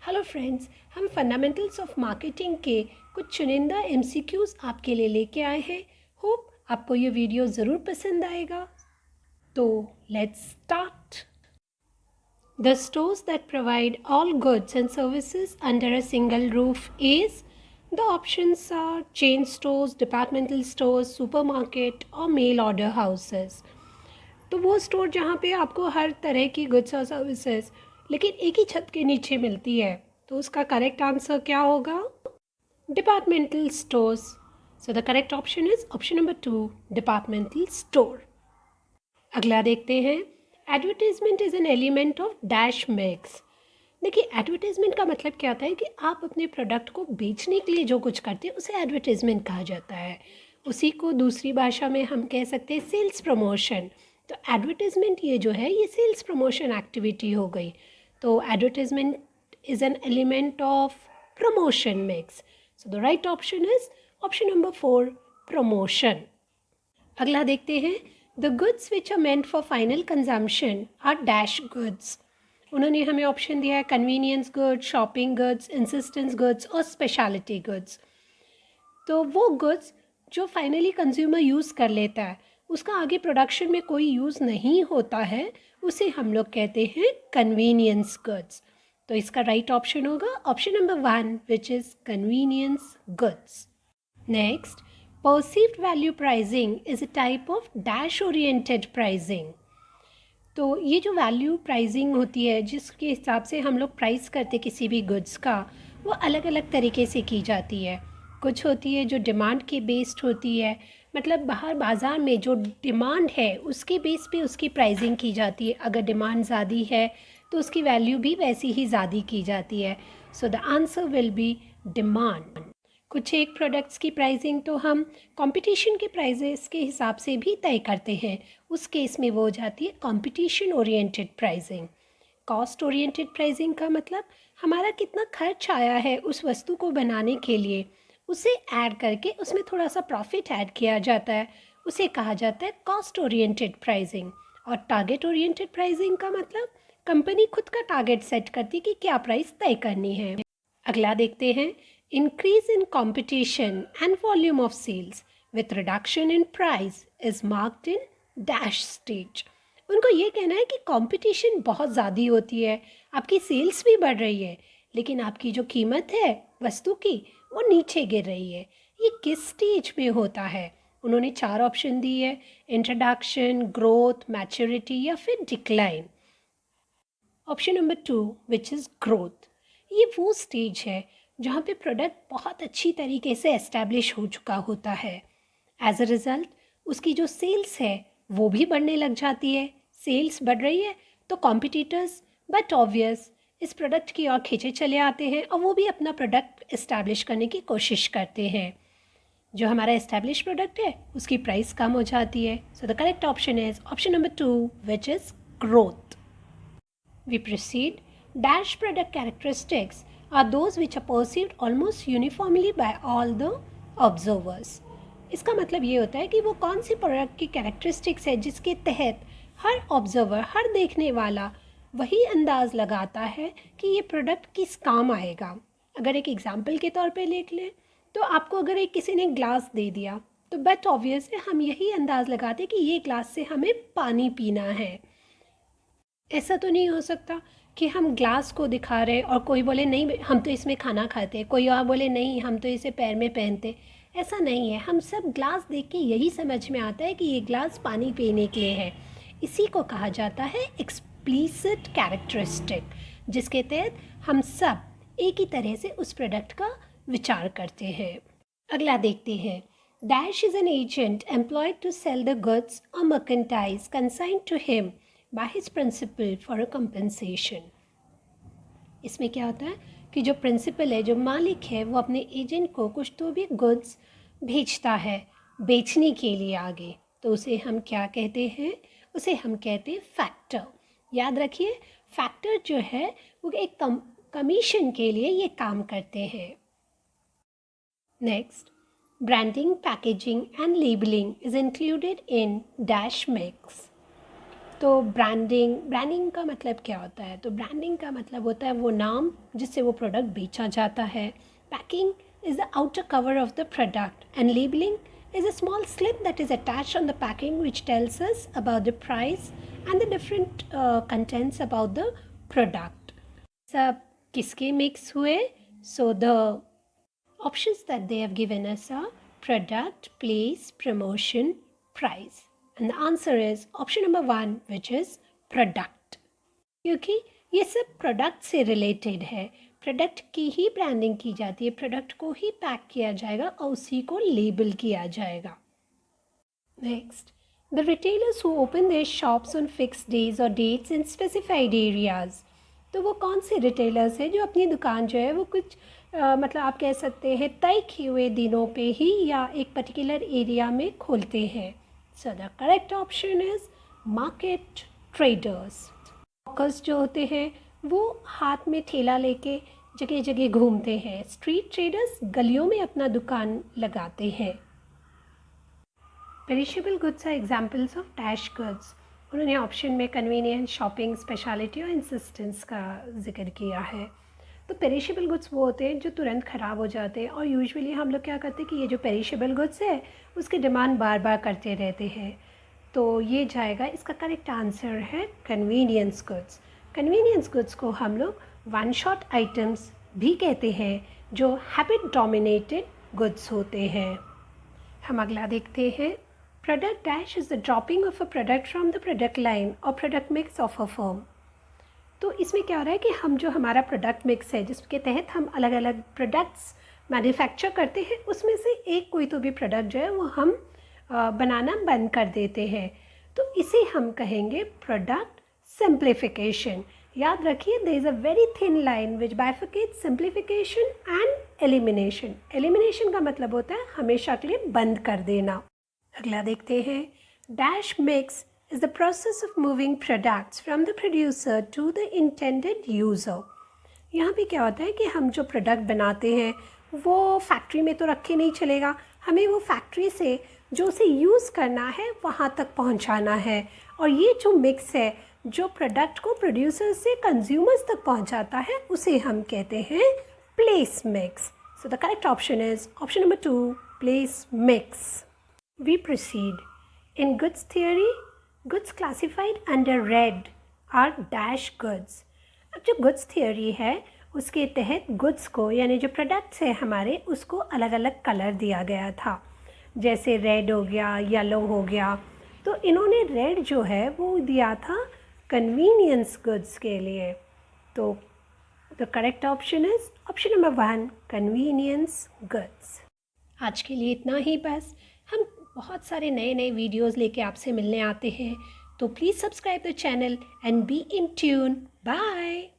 Hello friends, हम fundamentals of marketing के कुछ चुनिंदा एमसीक्यूज़ आपके लिए लेके आए हैं। होप आपको ये वीडियो ज़रूर पसंद आएगा। तो let's start. The stores that provide all goods and services under a single roof is the options are chain stores, departmental stores, supermarket और मेल ऑर्डर हाउसेस। तो वो स्टोर जहाँ पे आपको हर तरह की गुड्स और सर्विसेज लेकिन एक ही छत के नीचे मिलती है, तो उसका करेक्ट आंसर क्या होगा? Departmental stores. So the correct option is option number 2, departmental store. अगला देखते हैं। Advertisement is an element of dash mix. देखिए, एडवर्टीजमेंट का मतलब क्या होता है कि आप अपने प्रोडक्ट को बेचने के लिए जो कुछ करते हैं उसे एडवर्टीजमेंट कहा जाता है। उसी को दूसरी भाषा में हम कह सकते हैं सेल्स प्रमोशन। तो एडवर्टीजमेंट ये जो है ये सेल्स प्रमोशन एक्टिविटी हो गई। तो advertisement is an element of promotion mix. So the right option is option number 4, promotion. अगला देखते हैं। The goods which are meant for final consumption are dash goods. उन्होंने हमें ऑप्शन दिया है convenience goods, shopping goods, insistence goods और speciality goods. तो वो गुड्स जो फाइनली कंज्यूमर यूज़ कर लेता है, उसका आगे प्रोडक्शन में कोई यूज़ नहीं होता है, उसे हम लोग कहते हैं कन्वीनियंस गुड्स। तो इसका राइट ऑप्शन होगा option number 1, which is convenience goods. Next, perceived value pricing is a type of dash oriented pricing। तो ये जो वैल्यू प्राइसिंग होती है जिसके हिसाब से हम लोग प्राइस करते किसी भी गुड्स का, वो अलग अलग तरीके से की जाती है। कुछ होती है जो डिमांड के बेस्ड होती है, मतलब बाहर बाज़ार में जो डिमांड है उसके बेस पे उसकी प्राइसिंग की जाती है। अगर डिमांड ज़्यादा है तो उसकी वैल्यू भी वैसी ही ज़्यादा की जाती है। So the answer will be demand. कुछ एक प्रोडक्ट्स की प्राइसिंग तो हम कंपटीशन के प्राइजेस के हिसाब से भी तय करते हैं, उस केस में वो हो जाती है competition oriented pricing. Cost oriented pricing का मतलब हमारा कितना खर्च आया है उस वस्तु को बनाने के लिए, उसे ऐड करके उसमें थोड़ा सा प्रॉफिट ऐड किया जाता है, उसे कहा जाता है कॉस्ट ओरिएंटेड प्राइसिंग। और टारगेट ओरिएंटेड प्राइसिंग का मतलब कंपनी खुद का टारगेट सेट करती है कि क्या प्राइस तय करनी है। अगला देखते हैं। Increase in competition and volume of sales with reduction in price is marked in dash stage. उनको ये कहना है कि कंपटीशन बहुत ज़्यादा होती है, आपकी सेल्स भी बढ़ रही है, लेकिन आपकी जो कीमत है वस्तु की वो नीचे गिर रही है। ये किस स्टेज में होता है? उन्होंने 4 ऑप्शन दिए है, इंट्रोडक्शन, ग्रोथ, मैच्योरिटी या फिर decline. Option number 2, which is growth. ये वो स्टेज है जहाँ पे प्रोडक्ट बहुत अच्छी तरीके से एस्टैब्लिश हो चुका होता है। एज अ रिज़ल्ट उसकी जो सेल्स है वो भी बढ़ने लग जाती है। सेल्स बढ़ रही है तो कॉम्पिटिटर्स बट ऑब्वियस इस प्रोडक्ट की ओर खींचे चले आते हैं और वो भी अपना प्रोडक्ट इस्टेब्लिश करने की कोशिश करते हैं। जो हमारा एस्टैब्लिश प्रोडक्ट है उसकी प्राइस कम हो जाती है। सो the correct option is option number 2, which is growth. We proceed. Dash product characteristics are those which are perceived almost uniformly by all the observers. इसका मतलब ये होता है कि वो कौन सी प्रोडक्ट की कैरेक्टरिस्टिक्स है जिसके तहत हर ऑब्जर्वर, हर देखने वाला वही अंदाज़ लगाता है कि ये प्रोडक्ट किस काम आएगा। अगर एक एग्जाम्पल के तौर पे देख लें तो आपको अगर एक किसी ने ग्लास दे दिया तो बट ऑब्वियस है हम यही अंदाज़ लगाते कि ये ग्लास से हमें पानी पीना है। ऐसा तो नहीं हो सकता कि हम ग्लास को दिखा रहे और कोई बोले नहीं हम तो इसमें खाना खाते हैं, कोई और बोले नहीं हम तो इसे पैर में पहनते। ऐसा नहीं है, हम सब ग्लास देख के यही समझ में आता है कि ये ग्लास पानी पीने के लिए है। इसी को कहा जाता है एक्सप्लिसिट कैरेक्टरिस्टिक, जिसके तहत हम सब एक ही तरह से उस प्रोडक्ट का विचार करते हैं। अगला देखते हैं। Dash is an agent employed to sell the goods और merchandise consigned to him by his principal for a compensation। इसमें क्या होता है कि जो प्रिंसिपल है, जो मालिक है, वो अपने एजेंट को कुछ तो भी गुड्स भेजता है बेचने के लिए आगे, तो उसे हम क्या कहते हैं? उसे हम कहते हैं फैक्टर। याद रखिए, फैक्टर जो है वो एक कमीशन के लिए ये काम करते हैं। Next, branding, packaging and labelling is included in dash mix. तो ब्रांडिंग का मतलब क्या होता है? तो ब्रांडिंग का मतलब होता है वो नाम जिससे वो प्रोडक्ट बेचा जाता है. Packing is the outer cover of the product and labelling is a small slip that is attached on the packing which tells us about the price and the different contents about the product. सब किसके mix हुए? So the options that they have given us are product, place, promotion, price. And the answer is option number 1, which is product. क्योंकि ये सब product से related है. Product की ही branding की जाती है, प्रोडक्ट को ही पैक किया जाएगा और उसी को लेबल किया जाएगा. Next, the retailers who open there shops on fixed days और डेट्स इन स्पेसिफाइड एरियाज. तो वो कौन से रिटेलर्स हैं जो अपनी दुकान जो है वो कुछ मतलब आप कह सकते हैं तय किए हुए दिनों पे ही या एक पर्टिकुलर एरिया में खोलते हैं. सो the correct option is market traders. Hawkers जो होते हैं वो हाथ में ठेला लेके जगह जगह घूमते हैं. स्ट्रीट ट्रेडर्स गलियों में अपना दुकान लगाते हैं. Perishable goods are examples of dash goods. उन्होंने ऑप्शन में कन्वीनियंस, शॉपिंग, स्पेशलिटी और इंसिस्टेंस का जिक्र किया है. तो पेरिशेबल गुड्स वो होते हैं जो तुरंत ख़राब हो जाते हैं और यूजुअली हम लोग क्या करते हैं कि ये जो पेरिशेबल गुड्स है उसकी डिमांड बार बार करते रहते हैं. तो ये जाएगा, इसका करेक्ट आंसर है कन्वीनियंस गुड्स. कन्वीनियंस गुड्स को हम लोग वन शॉट आइटम्स भी कहते हैं जो हैबिट डोमिनेटेड गुड्स होते हैं. हम अगला देखते हैं. Product dash is the dropping of a product from the product line और product mix of a firm. तो इसमें क्या हो रहा है कि हम जो हमारा प्रोडक्ट मिक्स है जिसके तहत हम अलग अलग प्रोडक्ट्स मैन्युफैक्चर करते हैं उसमें से एक कोई तो भी प्रोडक्ट जो है वो हम बनाना बंद कर देते हैं. तो इसे हम कहेंगे प्रोडक्ट सिंप्लीफिकेशन. याद रखिए, there is a very thin line which bifurcates simplification and elimination. Elimination का मतलब होता है हमेशा के लिए बंद कर देना. अगला देखते हैं. Dash mix is the process of moving products from the producer to the intended user. यहाँ पे क्या होता है कि हम जो प्रोडक्ट बनाते हैं वो फैक्ट्री में तो रखे नहीं चलेगा, हमें वो फैक्ट्री से जो उसे यूज़ करना है वहाँ तक पहुँचाना है. और ये जो मिक्स है जो प्रोडक्ट को प्रोड्यूसर से कंज्यूमर्स तक पहुँचाता है उसे हम कहते हैं place mix. So the correct option is option number 2, place mix. We proceed. In goods theory, goods classified under red are dash goods. अब जो गुड्स थियरी है उसके तहत गुड्स को यानी जो प्रोडक्ट्स है हमारे उसको अलग अलग कलर दिया गया था. जैसे रेड हो गया, येलो हो गया. तो इन्होंने रेड जो है वो दिया था कन्वीनियंस गुड्स के लिए. तो the correct option is option number 1, convenience goods. आज के लिए इतना ही बस. हम बहुत सारे नए नए वीडियोज़ लेके आपसे मिलने आते हैं. तो please subscribe the channel and be in tune. Bye.